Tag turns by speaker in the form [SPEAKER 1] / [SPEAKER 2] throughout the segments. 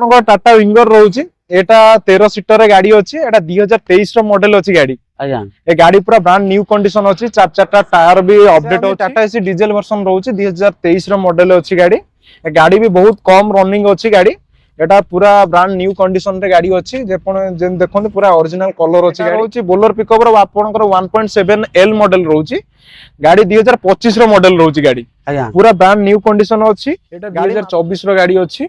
[SPEAKER 1] आपन टाटा विंगर रोची एटा 13 सीटर गाड़ी अछि एटा 2023 रो मॉडल अछि गाड़ी
[SPEAKER 2] आज्ञा
[SPEAKER 1] ए गाड़ी पूरा ब्रांड न्यू कंडीशन अछि चार चारटा टायर भी अपडेट अछि टाटा एसी डीजल वर्जन रोची 2023 रो मॉडल अछि गाड़ी ए गाड़ी भी बहुत कम रनिंग अछि गाड़ी एटा पूरा ब्रांड न्यू कंडीशन रे गाड़ी अछि जेन देखोन पूरा ओरिजिनल कलर अछि गाड़ी रोची बोलेर पिकअप रो आपनकर 1.7 एल मॉडल रोची गाड़ी 2025 रो मॉडल रोची गाड़ी
[SPEAKER 2] आज्ञा
[SPEAKER 1] पूरा ब्रांड न्यू कंडीशन अछि एटा 2024 रो गाड़ी अछि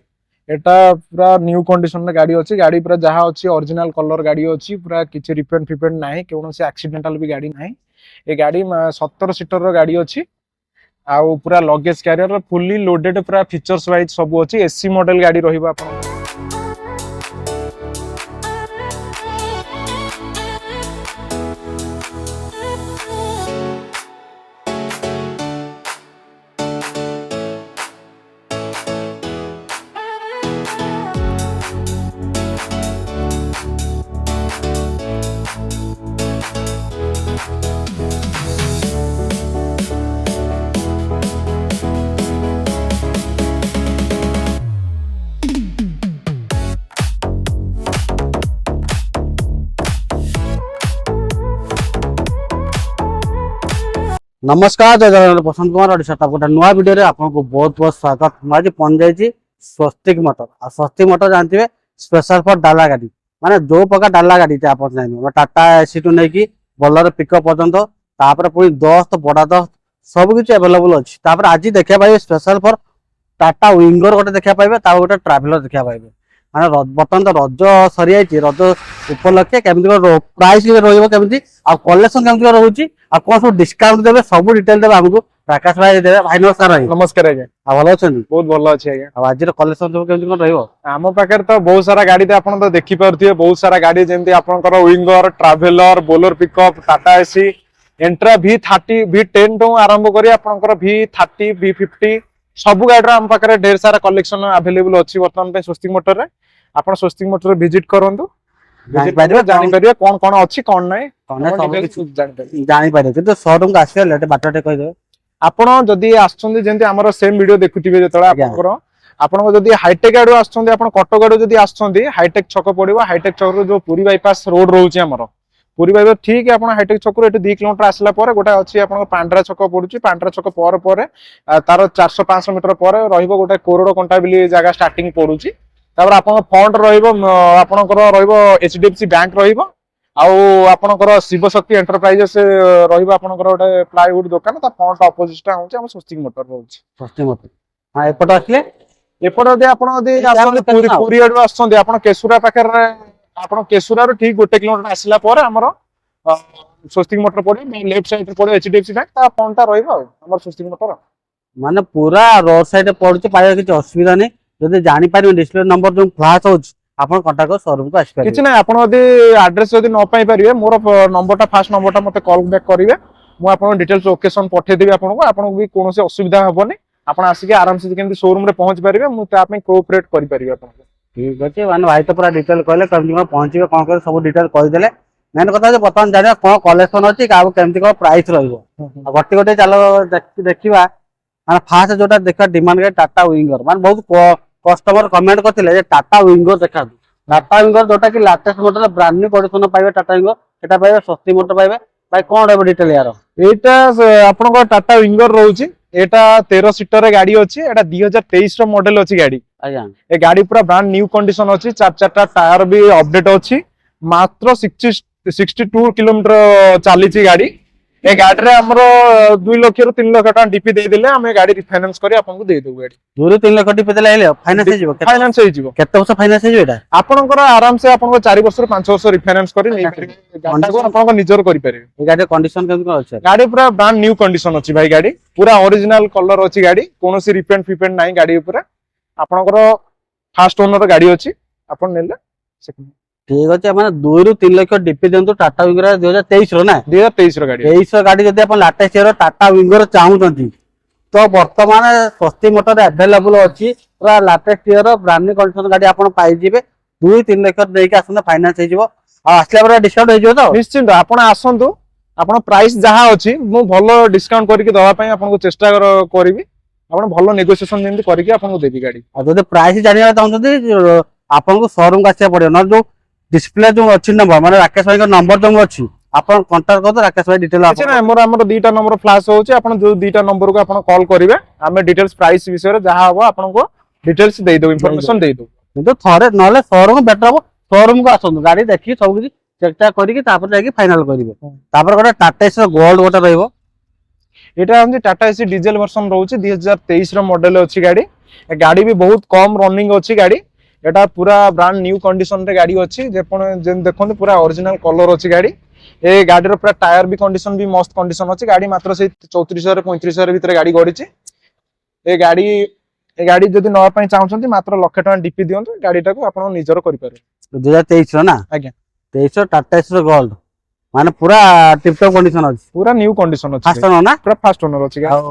[SPEAKER 1] एटा पूरा न्यू कंडीशन रे गाड़ी अछि गाड़ी पूरा जहा अछि ओरिजिनल कलर गाड़ी अछि पूरा किछि रिपेंट फिपेंट नाही कोनोसी एक्सीडेंटल भी गाड़ी नाही ए गाड़ी 17 सीटर रो गाड़ी अछि आउ पूरा लगेज कैरियर फुल्ली लोडेड पूरा फीचर्स वाइज सब अछि एसी मॉडल गाड़ी रहिबा आपन
[SPEAKER 2] नमस्कार जय जगन्नाथ बसंत कुमार ओडिशा गोटे नुआ वीडियो रे आपको बहुत बहुत स्वागत। मुझे पहुंच जाइए स्वस्तिक मोटर आ स्वस्तिक मोटर जानते स्पेशल फॉर डाला गाड़ी माने जो प्रकार डाला गाड़ी आप चाहिए टाटा एसी टू नहीं बोलेरो पिकअप पर्यंत तापर पुणी दस्त बड़ा दस्त सब किसी अवेलेबल अच्छी आज देखा पाए स्पेशल फॉर टाटा विंगर गोटे देखा पाए गोटे ट्राभेलर देखा पाए माने बर्तमान तो रज सरी जाइए रज उपलक्षे केमती प्राइस रही कलेक्शन केमती रोचे आ कौन सब डिस्काउंट देवे सब डिटेल देवे हमको प्रकाश भाई देवे भाई नमस्कार भाई
[SPEAKER 1] नमस्कार आज्ञा
[SPEAKER 2] भल अच्छे
[SPEAKER 1] बहुत भल अछि आज्ञा
[SPEAKER 2] आज कलेक्शन सब केमती कौन रहिबो
[SPEAKER 1] आम पाखे तो बहुत सारा गाड़ी आपन तो देखि पारथिबे बहुत सारा गाड़ी जेमती आपनकर Winger Traveller Bolero pickup Tata Ace Intra V30 V10 to आरंभ करी आपनकर V30 V50 सब गाड़ी आम पाखे ढेर सारा कलेक्शन अवेलेबल अछि वर्तमान पे स्वस्तिक मोटर रे आपन स्वस्तिक मोटर रे विजिट करंतु विजिट करिवे जानि परिवे कोन कोन अछि कोन नै
[SPEAKER 2] जानी पारे तो शोरूम को आसिया लेट बाटटे कहि दे
[SPEAKER 1] आपण जदी आछुंदी जेंति हमर सेम वीडियो देखुथिबे जेतला आपनकर आपण जदी हाईटेक आडू आछुंदी आपण कटक आडू जदी आछुंदी हाईटेक छक पड़िबो हाईटेक छक रो जो पुरी बाईपास रोड रहउची हमर पुरी बाईपास ठीक आपण हाईटेक छक रो एठी 2 किलोमीटर आसला परे गोटा अछि आपण पांड्रा छक पडुची पांड्रा छक पर परे तार 400 500 मीटर परे रहिबो गोटा कोरोड कंटा बिली जगह स्टार्टिंग पडुची तापर आपण फंड रहिबो आपणकर रहिबो एचडीएफसी बैंक रहिबो आउ आपणकर शिवशक्ति एंटरप्राइजेस रहिबो आपणकर गोटे प्लाईवुड दुकान ता फ्रंट ऑपोजिट टा होची हम स्वस्तिक मोटर रहउची
[SPEAKER 2] स्वस्तिक मोटर हां एपट आसले
[SPEAKER 1] एपट जदी आपण जदी आसंदी पुरी आडू आसंदी आपण केसुरा पाखर आपण केसुरा रो ठीक 1 किलोमीटर आसला पर हमर स्वस्तिक मोटर पड़ी लेफ्ट साइड रे पड़ी एचडीएफसी बैंक ता फ्रंट टा रहिबो हमर स्वस्तिक मोटर
[SPEAKER 2] माने पूरा रोड साइड पड़ुची पाए किछ असुविधा नै जदी जानि पारि डिस्प्ले नंबर जो फ्लैश होच आपण कांटेक्ट शोरूम को आसी पारे
[SPEAKER 1] किछ नै आपण जदी एड्रेस जदी न पाई परिवे मोर नंबर टा फास्ट नंबर टा मते कॉल बैक करिवे मु आपण डिटेल्स लोकेशन पठे देबी आपण को भी कोनोसी असुविधा हबोनी आपण आसी के आराम से केमती शोरूम रे पहुंच परिवे मु ता पे कोऑपरेट करि परिवे आपण
[SPEAKER 2] ठीक अछि माने भाई तो पूरा डिटेल कहले केमती पहुंचीबे कोन कर सब डिटेल कहि देले मेन कथा जे बतन जाने कोन कलेक्शन अछि का केमती को प्राइस रहइबो गट्टी गट्टी चलो देखिबा माने फास्ट जोटा देखा डिमांड के टाटा विंगर माने बहुत कस्टमर कमेंट करथिले जे टाटा विंगर देखा टाटा विंगर जोटा कि latest model brand new condition पाइबे टाटा विंगर एटा पाइबे स्वस्ति मोटर पाइबे भाई कोन रहबो डिटेल यार
[SPEAKER 1] एटा आपण को टाटा विंगर रहउची एटा 13 सीटर रे गाड़ी अछि एटा 2023 रो मॉडल अछि गाड़ी
[SPEAKER 2] आज्ञा
[SPEAKER 1] ए गाड़ी पूरा ब्रांड न्यू कंडीशन अछि चार चारटा टायर भी अपडेट अछि मात्र 62 किलोमीटर चलीची गाड़ी ए गाड़ी रे हमरो 2 लाख रो 3 लाख टका डीपी दे देले हम गाड़ी रिफाइनेंस करी आपन को दे देबो गाड़ी
[SPEAKER 2] 2 ରୁ 3 लाख डीपी देले हेले फाइनेंस हे जिवो
[SPEAKER 1] फाइनेंस हे जिवो
[SPEAKER 2] केते वर्ष फाइनेंस हे जिवो एटा
[SPEAKER 1] आपनकर आराम से आपन को 4 वर्ष रो 5 वर्ष रिफाइनेंस करी नै गाड़ी को आपन को निजर करि परिबे
[SPEAKER 2] ए गाड़ी कंडीशन केमन अछि
[SPEAKER 1] गाड़ी पूरा ब्रांड न्यू कंडीशन अछि भाई गाड़ी पूरा ओरिजिनल कलर अछि गाड़ी कोनोसी रिपेंट फिपेंट नाही गाड़ी ऊपर आपनकर फर्स्ट ओनर गाड़ी अछि आपन नेले सेकंड
[SPEAKER 2] ठीक अछि माने 2 ରୁ 3 लाख डीपी देंतु टाटा विंगर 2023 रो ना
[SPEAKER 1] 2023 रो गाड़ी
[SPEAKER 2] 23 रो गाड़ी जदी अपन लेटेस्ट रो टाटा विंगर चाहुचंती तो वर्तमान स्वस्ति मोटर अवेलेबल अछि पूरा लेटेस्ट रो ब्रांड न्यू कंडीशन गाड़ी अपन पाई जिवे 2 3 लाख देके आसने फाइनेंस हे जिवो आ असला पर डिस्काउंट हे जिवो तो
[SPEAKER 1] निश्चित आपण आसंतु आपण प्राइस जहा अछि मु भलो डिस्काउंट करके दवा पई आपण को चेष्टा करबी आपण भलो नेगोशिएशन जेंति करके आपण को देबी गाड़ी
[SPEAKER 2] आ जदी प्राइस जानिया चाहुचंती ଆପଣଙ୍କୁ ଶୋରୁମ୍ କୁ ଆସିବାକୁ ପଡିବ ନହେଲେ ଯୋଉ डिस्प्ले जो अच्छी नंबर माने राकेश भाई का नंबर जो अच्छी आपण कांटेक्ट कर राकेश भाई डिटेल
[SPEAKER 1] କିଛି ନାହିଁ ଆମର ଆମର ଦୁଇଟା ନମ୍ବର ଫ୍ଲାଶ ହଉଛି ଆପଣ ଯୋଉ ଦୁଇଟା ନମ୍ବରକୁ ଆପଣ କଲ୍ କରିବେ ଆମେ ଡିଟେଲ୍ସ ପ୍ରାଇସ୍ ବିଷୟରେ ଯାହା ହବ ଆପଣଙ୍କୁ ଡିଟେଲ୍ସ ଦେଇଦେବୁ ଇନଫର୍ମେସନ ଦେଇଦେବୁ
[SPEAKER 2] କିନ୍ତୁ ଥରେ ନହେଲେ शोरूम बेटर हबो शोरूम को आसନ୍ତୁ ଗାଡି ଦେଖି ସବୁ କିଛି ଚେक ଚାक କରିକି ତାପରେ ଯାଇକି फाइनल କରିବେ ତାପରେ ଗୋଟେ ଟାଟା ଏସି ଗୋल्ड ଗୋଟେ ରହିବ
[SPEAKER 1] এটা হচ্ছে টাটা এসি ডিজেল ভার্সন রয়েছে 2023 র মডেল ଅଛି গাড়ি ଏ ଗାଡି ବି ବହୁତ କମ ରନିଂ ଅଛି ଗାଡି এটা পুরা ব্রান্ড নিউ কন্ডিশন রে গাড়ি ଅଛି যেন দেখନ୍ତୁ পুরা অরিজিনাল কলর ଅଛି গাড়ি ଏ ଗାଡିର ପୁରା ଟାୟାର ବି କଣ୍ଡିସନ ବି ମସ୍ତ କଣ୍ଡିସନ ଅଛି ଗାଡି ମାତ୍ର ସେଇ 34,000 35,000 ଭିତରେ ଗାଡି ଗଡିଛି ଏ ଗାଡି ଯଦି ନବା ପାଇଁ ଚାହୁଁଛନ୍ତି ମାତ୍ର 1,00,000 ଟଙ୍କା ଡିପି ଦିଅନ୍ତୁ ଗାଡିଟାକୁ ଆପଣ ନିଜର କରିପାରିବେ
[SPEAKER 2] 2023 ର ନା
[SPEAKER 1] ଆଜ୍ଞା
[SPEAKER 2] 23 ଟାଟା ଏସି ଗୋल्ड ମାନେ ପୁରା टिप टॉप कंडीशन ଅଛି
[SPEAKER 1] ପୁରା ନ୍ୟू କଣ୍ଡିସନ ଅଛି
[SPEAKER 2] ଫାଷ୍ଟ ଓନର ନା
[SPEAKER 1] ପୁରା ଫାଷ୍ଟ ଓନର ଅଛି
[SPEAKER 2] ଆଉ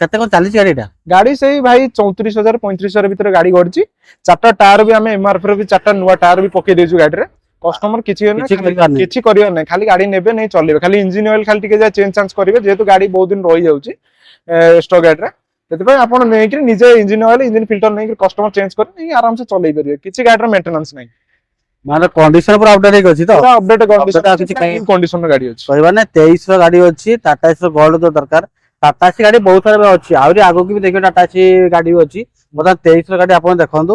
[SPEAKER 2] କେତେ କଣ ଚାଲିଛି ଗାଡିଟା
[SPEAKER 1] ଗାଡି ସେଇ ଭାଇ 34,000 35,000 ଭିତରେ ଗାଡି ଗଡିଛି ଚାରଟା ଟାୟାର ବି ଆମେ ଏମଆରଏଫ ରେ ବି ଚାରଟା ନୂଆ ଟାୟାର ବି ପକେଇ ଦେଇଛୁ ଗାଡିରେ कस्टमर किछि करिया नै खाली गाड़ी नेबे नै चलेबे खाली इंजिन ऑयल खाली टिके जा चेंज चांज करिवे जेतु गाड़ी बहुत दिन रही जाउची स्टॉक गाड़ी रे तेते भाई आपण नै कि निजे इंजिन ऑयल इंजिन फिल्टर नै कस्टमर चेंज कर नै आराम से चलै परिवे किछि गाड़ी रे मेंटेनेंस नै
[SPEAKER 2] माने कंडीशन पूरा अपडेट हे अछि तो
[SPEAKER 1] पूरा अपडेट कंडीशन रे गाड़ी अछि
[SPEAKER 2] कहबा नै 23 रो गाड़ी अछि टाटा एसी गोल्ड जो दरकार टाटा एसी गाड़ी बहुत सारा अछि आउरी आगो की भी देखियो टाटा एसी गाड़ी अछि मतलब 23 रो गाड़ी आपण देखंतु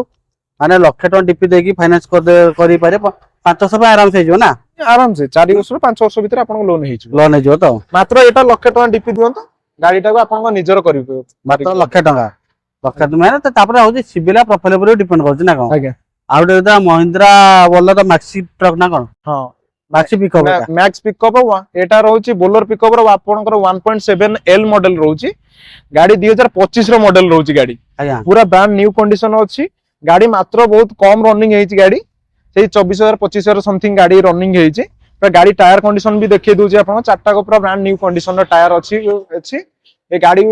[SPEAKER 2] माने 1,00,000 टका डीपी देकी फाइनेंस करि पारे 500 पे आराम से जो ना
[SPEAKER 1] आराम से 4 वर्ष 5 वर्ष भीतर आपन लोन हे छु
[SPEAKER 2] लोन हे जो तो
[SPEAKER 1] मात्र एटा 1,00,000 टका डीपी दियंतो गाड़ीटा को आपन निजर करिवे
[SPEAKER 2] मात्र 1,00,000 टका 1,00,000 माने त तापर होची सिविला प्रोफाइल ऊपर डिपेंड करछ ना कोन
[SPEAKER 1] आज्ञा
[SPEAKER 2] आउट दा महिंद्रा बोलर मैक्सी ट्रक ना कोन
[SPEAKER 1] हां
[SPEAKER 2] मैक्सी पिकअप
[SPEAKER 1] मैक्स पिकअप एटा रहउची बोलर पिकअप रो आपनकर 1.7 एल मॉडल रहउची गाड़ी 2025 रो मॉडल रहउची गाड़ी पूरा ब्रांड न्यू कंडीशन अछि गाड़ी मात्र बहुत कम रनिंग हेची गाड़ी सेई 24,000 25,000 समथिंग गाड़ी रनिंग हेची पर गाड़ी टायर कंडीशन भी देखै दोची आपन चारटा को पूरा ब्रांड न्यू कंडीशन रो टायर अछि अछि ए गाड़ी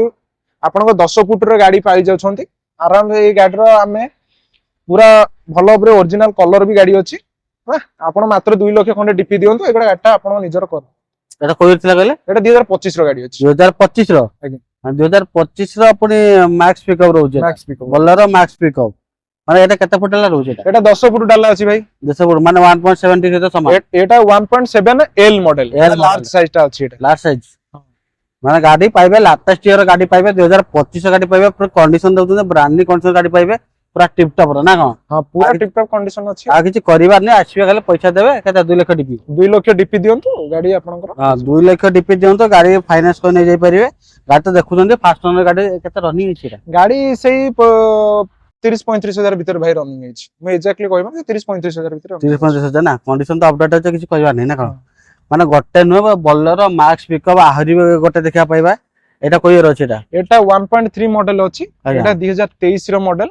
[SPEAKER 1] आपन को 10 फुट रो गाड़ी पाई जाउछंती आराम से ए गाड़ी रो हमें पूरा भलो बरे ओरिजिनल कलर भी गाड़ी अछि आपन मात्र 2 लाख खंडे डीपी दियंतु एगडा गाटा आपन निजर कर
[SPEAKER 2] एटा कोइ थिला कहले
[SPEAKER 1] एटा 2025 रो गाड़ी अछि
[SPEAKER 2] 2025 रो
[SPEAKER 1] आज्ञा
[SPEAKER 2] 2025 रो अपनी मैक्स पिकअप रहउचे
[SPEAKER 1] Max pickup
[SPEAKER 2] Bolero Max pickup माने एटा केते फुट ला रहउचे
[SPEAKER 1] एटा 10 फुट डाला अछि भाई
[SPEAKER 2] 10 फुट माने 1.70 के तो समान
[SPEAKER 1] एटा 1.7 एल मॉडल लार्ज साइज ता अछि एटा
[SPEAKER 2] लार्ज साइज माने गाड़ी पाइबे लेटेस्ट ईयर गाड़ी पाइबे 2025 गाड़ी पाइबे पूरा कंडीशन दउछन ब्रांड न्यू कंडीशन गाड़ी पाइबे पूरा टिप टॉप रो ना कोन
[SPEAKER 1] हां पूरा टिप टॉप कंडीशन अछि
[SPEAKER 2] आ किछि करिवार नै आसीबे खाली पैसा देबे केते 2 लाख डीपी
[SPEAKER 1] 2 लाख डीपी दियंतु गाड़ी आपनकर
[SPEAKER 2] हां 2 लाख डीपी दियंतु गाड़ी फाइनेंस को नै जाई परिबे गाड़ी तो देखुछन फास्ट ओनर गाड़ी केते रनिंग अछि
[SPEAKER 1] गाड़ी सेही 30-35,000 भीतर भाई रनिंग हेछि मैं एग्जैक्टली कहबा 30-35,000 भीतर
[SPEAKER 2] 30-35,000 ना कंडीशन तो अपडेट अछि किछि कहबा नै ना कोन माने गोटे नुह बोलर मैक्स पिकअप आहरी गोटे देखा पाइबा एटा कोइ रहछि एटा
[SPEAKER 1] 1.3 मॉडल अछि एटा 2023 रो मॉडल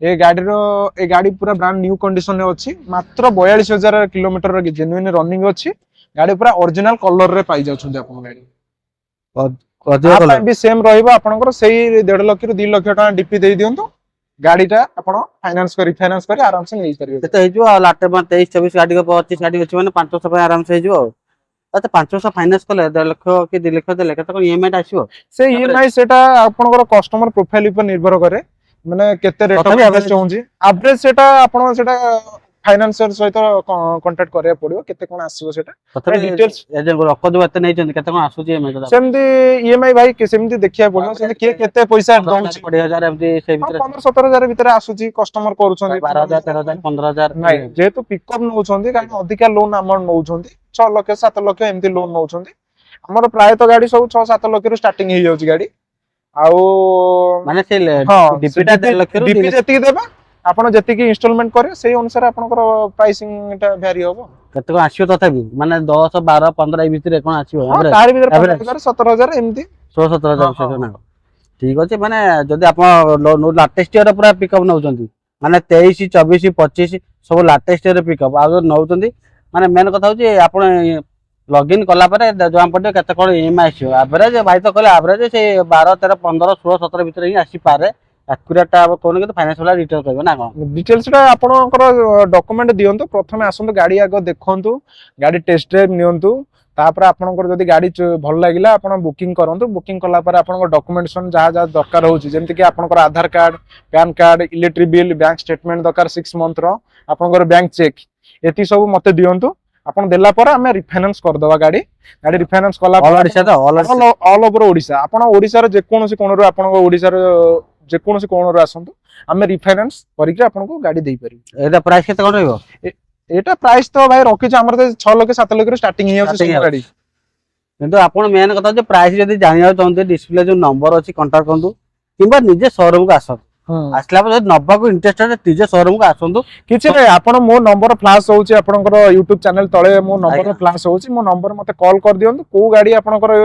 [SPEAKER 1] ए गाड़ी पूरा ब्रांड न्यू कंडीशन रे अछि मात्र 42,000 किलोमीटर रो जेन्युइन रनिंग अछि गाड़ी पूरा ओरिजिनल कलर रे पाई जाउछन आपन गाड़ी कलर भी सेम रहइबो आपनकर सेही 1.5 लाख रो 2 लाख टका डीपी देई दियंतु गाड़ीटा आपण फाइनेंस करी आराम से नै परिबे
[SPEAKER 2] केते हेजो लाटे 23 24 गाड़ी को 25 गाड़ी अछि माने 500 पे आराम से हेजो अच्छा 500 फाइनेंस कले 1.5 लाख कि 2 लाख देले केते कोन ईएमआई आसीबो
[SPEAKER 1] से ईएमआई सेटा आपनकर कस्टमर प्रोफाइल ऊपर निर्भर करे माने केते रेट ऑफ इंटरेस्ट होउची एवरेज सेटा आपण सेटा फाइनेंसर सहित कांटेक्ट करिया पड़ियो केते कोन आसीबो सेटा डिटेल्स
[SPEAKER 2] एजे रख दो एते नै जंदी केते कोन आसुची ईएमआई
[SPEAKER 1] सेमदी ईएमआई भाई सेमदी देखिया पड़ियो से के केते पैसा दउची
[SPEAKER 2] 20,000 एमदी से भीतर
[SPEAKER 1] 15-17,000 भीतर आसुची कस्टमर करूछन
[SPEAKER 2] 12,000 13,000 15,000
[SPEAKER 1] नै जेहेतु पिकअप नउछंदी कारण अधिका लोन अमाउंट नउछंदी 6 लाख 7 लाख एमदी लोन नउछंदी हमर प्राय तो गाड़ी सब 6-7 लाख रो स्टार्टिंग हे जाउची गाड़ी आउ
[SPEAKER 2] माने से डीपीटा 1.5 लाख रो
[SPEAKER 1] डीपी जति देबा आपण जति की इंस्टॉलमेंट करे सेही अनुसार आपनकर प्राइसिंग एटा वेरी होबो
[SPEAKER 2] केते को आसीयो तथापि माने 10 12 15 ए भीतर कोन आसीयो
[SPEAKER 1] एवरेज तार भीतर 15,000 17,000 एमदी
[SPEAKER 2] 16-17,000 ना ठीक अछि माने जदी आपण लेटेस्ट ईयर पूरा पिकअप नउचंती माने 23 24 25 सब लेटेस्ट ईयर पिकअप आ नउचंती माने मेन कथा होची आपण लॉगिन कला परे जवाम पडे केते कोन ईएमआई आसीयो एवरेज भाई तो कहले एवरेज से 12 13 15 16 17 भीतर ही आसी पारे एक्यूरेट अब कोन के फाइनेंस वाला डिटेल कहबो ना कोन
[SPEAKER 1] डिटेल्स टा आपनकर डॉक्यूमेंट दियंतो प्रथमे आसंतो गाड़ी आगो देखंतु गाड़ी टेस्ट ड्राइव नियंतु तापर आपनकर जदि गाड़ी भल लागिला आपण बुकिंग करंतु बुकिंग कला पर आपनकर डॉक्यूमेंटेशन जहाँ दरकार होची जेमति कि आपनकर Aadhaar card PAN card electric bill bank statement दरकार 6 मंथ रो आपनकर बैंक चेक एति सब मते दियंतु आपण देला पर हमें रिफाइनेंस कर दवा गाड़ी गाड़ी रिफाइनेंस कला
[SPEAKER 2] ऑल ओडिशा तो
[SPEAKER 1] ऑल ओवर ओडिशा आपण ओडिशा रे जे कोनोसी कोन रो आपण ओडिशा रे जे कोनोसी कोन रो आसंतु हमें रिफाइनेंस करिक आपण को गाड़ी देई परिबे
[SPEAKER 2] एटा प्राइस केते कोन रहबो
[SPEAKER 1] एटा प्राइस तो भाई रखि छ हमर 6 लाख 7 लाख रे स्टार्टिंग ही होची
[SPEAKER 2] Starting
[SPEAKER 1] गाड़ी
[SPEAKER 2] किंतु आपण मेन कथा जे प्राइस जदी जानिया चाहते डिस्प्ले जो नंबर अछि कांटेक्ट करंतु किबा निजे शोरूम को आसत आसला पर नब्बा को इंटरेस्टेड निजे शोरूम को आसंतु
[SPEAKER 1] किछि नै आपण मो नंबर फ्लैश होची आपनकर YouTube चैनल तळे मो नंबर फ्लैश होची मो नंबर मते कॉल कर दियंतु को गाड़ी आपनकर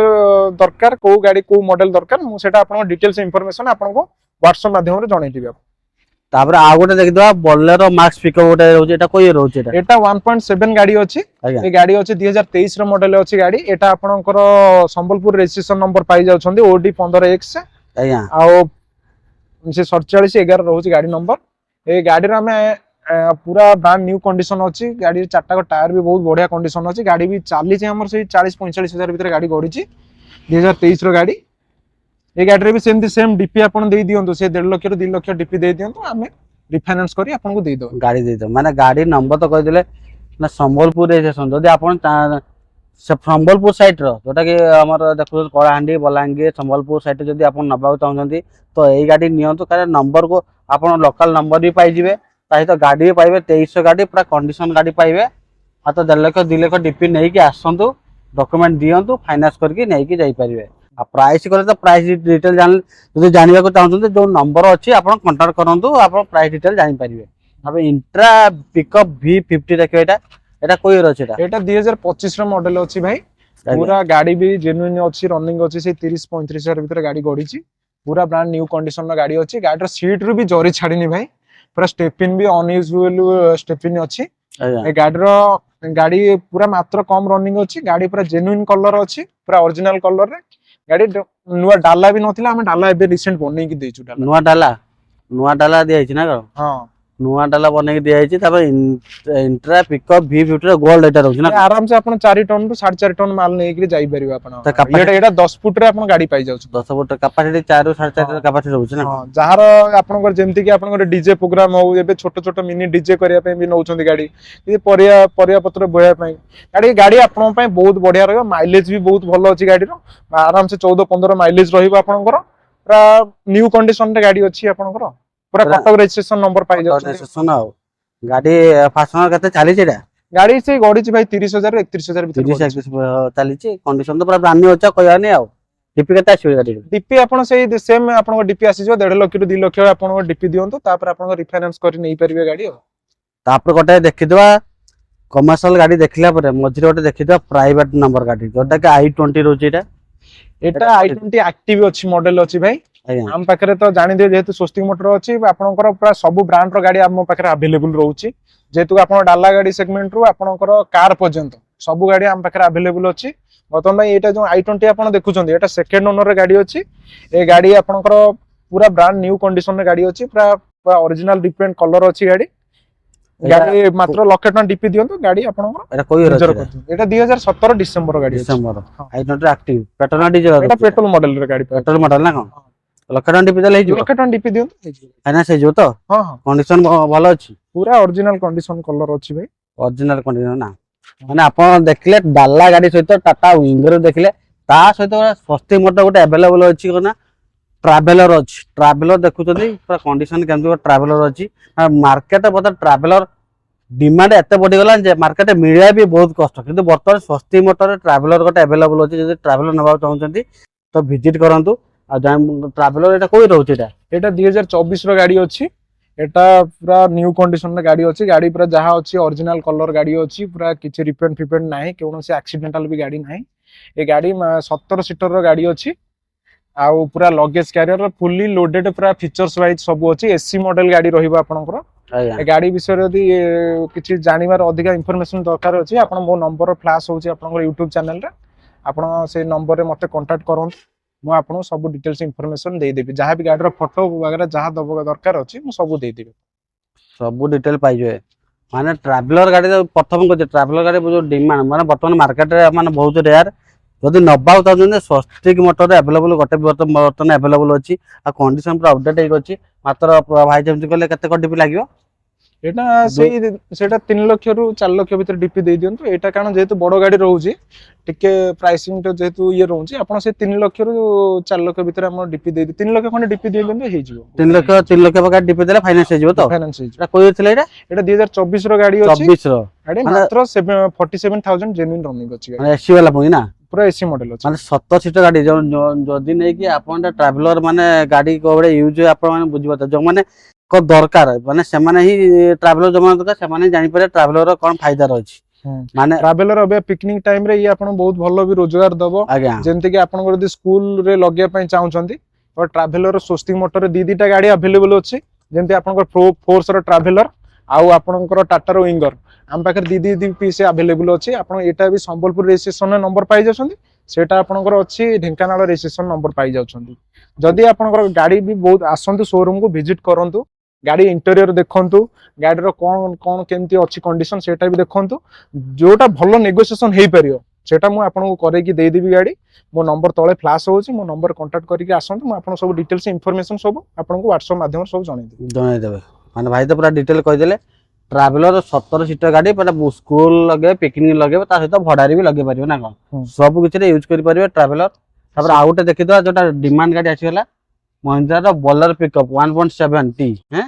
[SPEAKER 1] दरकार को गाड़ी को मॉडल दरकार मु सेटा आपन डिटेल्स इंफॉर्मेशन आपन को WhatsApp माध्यम रे जणै दिबे
[SPEAKER 2] तापर आ गोटे देखि दवा बोलेरो मैक्स पिकअप गोटे रहउछ एटा कोइ रहउछ एटा
[SPEAKER 1] एटा 1.7 गाड़ी अछि ए गाड़ी अछि 2023 रो मॉडल अछि गाड़ी एटा आपनकर संबलपुर रजिस्ट्रेशन नंबर पाई जाउ छथि OD 15X
[SPEAKER 2] आया
[SPEAKER 1] आ से 4711 रहउछ गाड़ी नंबर ए गाड़ी रा हमें पूरा ब्रांड न्यू कंडीशन अछि गाड़ी चारटा को टायर भी बहुत बढ़िया कंडीशन अछि गाड़ी भी चाली छै हमर से 40 45 हजार भीतर गाड़ी गड़ी छी 2023 रो गाड़ी ए गाड़ी रे भी सेम डीपी आपण देई दियंतु से 1.5 लाख रो 2 लाख डीपी देई दियंतु हमें रिफाइनेंस करी आपण को देई दो
[SPEAKER 2] गाड़ी दे दो माने गाड़ी नंबर तो कह दिले ना संबलपुर रजिस्ट्रेशन जदी आपण संबलपुर साइड रो जोटा कि हमर देखु कलाहांडी बलांगीर संबलपुर साइड जदी आपण नबा चाहछंती तो एई गाड़ी नियंतु कारण नंबर को आपण लोकल नंबर भी पाई जिवे ताहि तो गाड़ी भी पाइबे 2300 गाड़ी पूरा कंडीशन गाड़ी पाइबे आ तो 1.5 लाख 2 लाख डीपी नै कि आसंतु डॉक्यूमेंट दियंतु फाइनेंस करके नै कि जाई परिबे आ प्राइस करे तो प्राइस डिटेल जान जदी जानिबा को चाहछंती जो नंबर अछि आपण कांटेक्ट करंतु आपण प्राइस डिटेल जानि परिबे अब इंट्रा पिकअप V50 देखियो एटा कोइ रहछ
[SPEAKER 1] एटा 2025 रो मॉडल अछि भाई पूरा गाड़ी भी जेन्युइन अछि रनिंग अछि से 30 35 हजार भीतर गाड़ी गड़ी छी पूरा ब्रांड न्यू कंडीशन रो गाड़ी अछि गाड़ी रो सीट रो भी जरी छाड़ीनी भाई पूरा स्टेपिन भी अनयूजुअल स्टेपिन अछि ए गाड़ी पूरा मात्र कम रनिंग अछि गाड़ी पूरा जेन्युइन कलर अछि पूरा ओरिजिनल कलर रे गाड़ी नुआ डाला भी नथिला हम डाला एबे रिसेंट बनै कि देछु डाला
[SPEAKER 2] नुआ डाला दिया छि ना
[SPEAKER 1] हां
[SPEAKER 2] नुआ डाला बनै कि दिया छि तबे इंट्रा पिकअप V50 रो गोल्ड एटा रहउछ ना
[SPEAKER 1] आराम से अपन 4 टन टू 4.5 टन माल नै कि जाई परिबो अपन एटा 10 फुट रे अपन गाड़ी पाई जाउ
[SPEAKER 2] 10 फुट कैपेसिटी 4 4.5 कैपेसिटी रहउछ ना
[SPEAKER 1] हां जहार आपनकर जेमति कि आपनकर डीजे प्रोग्राम हो एबे छोट छोट मिनी डीजे करिया पे भी नउछंती गाड़ी ये परिया पत्र बोया पे गाड़ी आपन पे बहुत बढ़िया रहयो माइलेज भी बहुत भलो अछि गाड़ी रो आराम से 14 15 माइलेज रहिबो आपनकर पूरा न्यू कंडीशन रे गाड़ी अछि आपनकर पूरा कटक रजिस्ट्रेशन नंबर पाई जाउ
[SPEAKER 2] रजिस्ट्रेशन आ गाड़ी फासनर कते चाली छेडा
[SPEAKER 1] गाड़ी से गड़ी छी भाई 30000 रो 31000 भीतर
[SPEAKER 2] 30 चाली छी कंडीशन तो पूरा ब्रांड न्यू अछि कहया नै आ डीपी कते आसी गाड़ी
[SPEAKER 1] डीपी आपण से सेम आपण डीपी आसी जो 1.5 लाख रो 2 लाख आपण डीपी दियंतो तापर आपण रिफाइनेंस करी नै परिबे गाड़ी
[SPEAKER 2] तापर गोटे देखिदवा कमर्शियल गाड़ी देखला पर मझिरे गोटे देखिदवा प्राइवेट नंबर गाड़ी जोटा कि i20 रोची
[SPEAKER 1] एटा i20 एक्टिव अछि मॉडल अछि भाई हम पाखरे तो जानि दे जेतु स्वस्तिक मोटर अछि आपनकर पूरा सब ब्रांड रो गाड़ी हम पाखरे अवेलेबल रहउची जेतु आपण डाला गाड़ी सेगमेंट रो आपनकर कार पर्यंत सब गाड़ी हम पाखरे अवेलेबल अछि बतन भाई एटा जो i20 आपण देखुचंदी एटा सेकंड ओनर रे गाड़ी अछि ए गाड़ी आपनकर पूरा ब्रांड न्यू कंडीशन रे गाड़ी अछि पूरा ओरिजिनल डिफरेंट कलर अछि गाड़ी मात्र लक्ष टन डीपी दियंतो गाड़ी आपनकर
[SPEAKER 2] एटा कोइ
[SPEAKER 1] एटा 2017 डिसेंबर गाड़ी
[SPEAKER 2] डिसेंबर i20 एक्टिव पेट्रोल ना डीजल
[SPEAKER 1] एटा पेट्रोल मॉडल रे गाड़ी
[SPEAKER 2] पेट्रोल मॉडल ना कोन लक्ष टन डीपी देले
[SPEAKER 1] लक्ष टन डीपी दियंतो
[SPEAKER 2] फाइनेंस हे जो तो
[SPEAKER 1] हां हां
[SPEAKER 2] कंडीशन भलो अछि
[SPEAKER 1] पूरा ओरिजिनल कंडीशन कलर अछि भाई
[SPEAKER 2] ओरिजिनल कंडीशन ना माने आपण देखले डाला गाड़ी सहित टाटा विंगर देखले ता सहित स्वस्तिक मोटर गोटे अवेलेबल अछि कोना ट्रैवलर अछि ट्रैवलर देखुछथि पूरा कंडीशन केमतो ट्रैवलर अछि मार्केट बता ट्रैवलर डिमांड एते बढ़ी गला जे मार्केट मिलिया भी बहुत कष्ट किंतु वर्तमान स्वस्तिक मोटर ट्रैवलर गोटे अवेलेबल अछि जदि ट्रैवलर नबा चाहछथि तो विजिट करंतु आ ट्रैवलर एटा कोइ रहउछ एटा
[SPEAKER 1] 2024 रो गाड़ी अछि एटा पूरा न्यू कंडीशन रे गाड़ी अछि गाड़ी पूरा जहा अछि ओरिजिनल कलर गाड़ी अछि पूरा किछि रिपेंट फिपेंट नाही कोनोसी एक्सीडेंटल भी गाड़ी नाही ए गाड़ी 17 सीटर रो गाड़ी अछि आ पूरा लगेज कैरियर फुल्ली लोडेड पूरा फीचर्स वाइज सब अछि एसी मॉडल गाड़ी रहिबा आपनकर ए गाड़ी विषय यदि किछि जानिबार अधिक इंफॉर्मेशन दरकार अछि आपन मो नंबर फ्लैश होछि आपनकर YouTube चैनल रे आपन से नंबर रे मते कांटेक्ट करंतु मु आपन सब डिटेल्स इंफॉर्मेशन दे देबी जहां भी गाड़ी रो फोटो वगैरह जहां दब दरकार अछि मु सब दे देबी
[SPEAKER 2] सब डिटेल पाइ जे ମାନେ ଟ୍ରାଭେଲର ଗାଡି ପ୍ରଥମ କହୁଛି ଟ୍ରାଭେଲର ଗାଡି ଯୋଉ ଡିମାଣ୍ଡ ମାନେ ବର୍ତ୍ତମାନ ମାର୍କେଟରେ ମାନେ ବହୁତ ରେୟାର ଯଦି ନବାକୁ ଚାହୁଁଛନ୍ତି ସ୍ୱସ୍ତିକ ମୋଟର ଆଭେଲେବୁଲ ଗୋଟେ ବର୍ତ୍ତମାନ ଆଭେଲେବୁଲ ଅଛି ଆଉ କଣ୍ଡିସନ ପୁରା ଅପଡେଟ୍ ହେଇକି ଅଛି ମାତ୍ର ଭାଇ ଯେମିତି କହିଲେ କେତେ କଣ ଡିପି ଲାଗିବ
[SPEAKER 1] এটা ସେଇ ସେଟା 3 ଲକ୍ଷ ରୁ 4 ଲକ୍ଷ ଭିତରେ ଡିପି ଦେଇ ଦିଅନ୍ତୁ ଏଇଟା କାରଣ ଯେହେତୁ ବଡ ଗାଡି ରହୁଛି ଟିକେ ପ୍ରାଇସିଂ ଟା ଯେହେତୁ ଇଏ ରହୁଛି ଆପଣ ସେ 3 ଲକ୍ଷ ରୁ 4 ଲକ୍ଷ ଭିତରେ ଆମର ଡିପି ଦେଇ 3 ଲକ୍ଷ ଖଣ୍ଡେ ଡିପି ଦେଇ ଦିଅନ୍ତୁ ହେଇଯିବ
[SPEAKER 2] 3 ଲକ୍ଷ ପାଖରେ ଡିପି ଦେଲେ ଫାଇନାନ୍ସ ହେଇଯିବ ତ
[SPEAKER 1] ଫାଇନାନ୍ସ ହେଇଯିବ
[SPEAKER 2] ଏଟା କୋଇ ଥିଲା
[SPEAKER 1] এটা 2024 ର ଗାଡି ଅଛି
[SPEAKER 2] 24 ର
[SPEAKER 1] ଗାଡି
[SPEAKER 2] ମାନେ
[SPEAKER 1] ମାତ୍ର 47000 ଜେନ୍ୟୁइन ରନିଂ ଅଛି ଗାଡି
[SPEAKER 2] ମାନେ ଏସି ବାଲା ପୁଣି ନା
[SPEAKER 1] ପୁରା ଏସି ମଡେଲ ଅଛି
[SPEAKER 2] ମାନେ 7 ସିटर ଗାଡି ଯଦି ନେଇକି ଆପଣ ଟ୍ରାଭେଲର ମାନେ ଗାଡି କୋଉଡେ ୟୁଜ ଆପଣ ମାନେ ବୁଝିପାରୁଥିବେ ଯୋଉମାନେ ଦରକାର ମାନେ ସେମାନେ ହିଁ ଟ୍ରାଭେଲର ଯୋଉମାନେ ଦରକାର ସେମାନେ ହିଁ ଜାଣିପାରିବେ ଟ୍ରାଭେଲର କଣ ଫାଇଦା ରହିଛି ମାନେ
[SPEAKER 1] ट्रावेलर अबे पिकनिक टाइम रे ये आपण बहुत भलो भी रोजगार दबो
[SPEAKER 2] आज्ञा
[SPEAKER 1] जेंति कि आपण जदी स्कूल रे लगे पई चाहुचंती और ट्रावेलर स्वस्तिक मोटर रे दीटा गाड़ी अवेलेबल अछि जेंति आपण फोर्स रो ट्रावेलर आउ आपण टाटा रो विंगर हम पाखे दी पीस अवेलेबल अछि आपण एटा भी संबलपुर रजिस्ट्रेशन नंबर पाई जाउछंती सेटा आपण अछि ढेंकानाल रजिस्ट्रेशन नंबर पाई जाउछंती जदी आपण गाड़ी भी बहुत आसंतु शोरूम को विजिट करंतु गाड़ी इंटीरियर देखंतु गाड़ी रो कोन कोन केमती अछि कंडीशन सेटा भी देखंतु जोटा भलो नेगोशिएशन हेई परियो सेटा मु आपन को करे की दे देबी गाड़ी मो नंबर तळे फ्लैश होउची मो नंबर कांटेक्ट करिके आसंतु मु आपन सब डिटेल्स इंफॉर्मेशन सब आपन को व्हाट्सएप माध्यम सब जणै
[SPEAKER 2] देबे माने भाई तो पूरा डिटेल कहि देले ट्रावेलर 17 सीटर गाड़ी पूरा स्कूल लगे पिकनिक लगे ता सहित भड़ारी भी लगे परियो ना कोन सब किछ रे यूज करि परियो ट्रावेलर तापर आउट देखि दो जोटा डिमांड गाड़ी आसी गला महिंद्रा रो बोलेरो पिकअप 1.7 टी हैं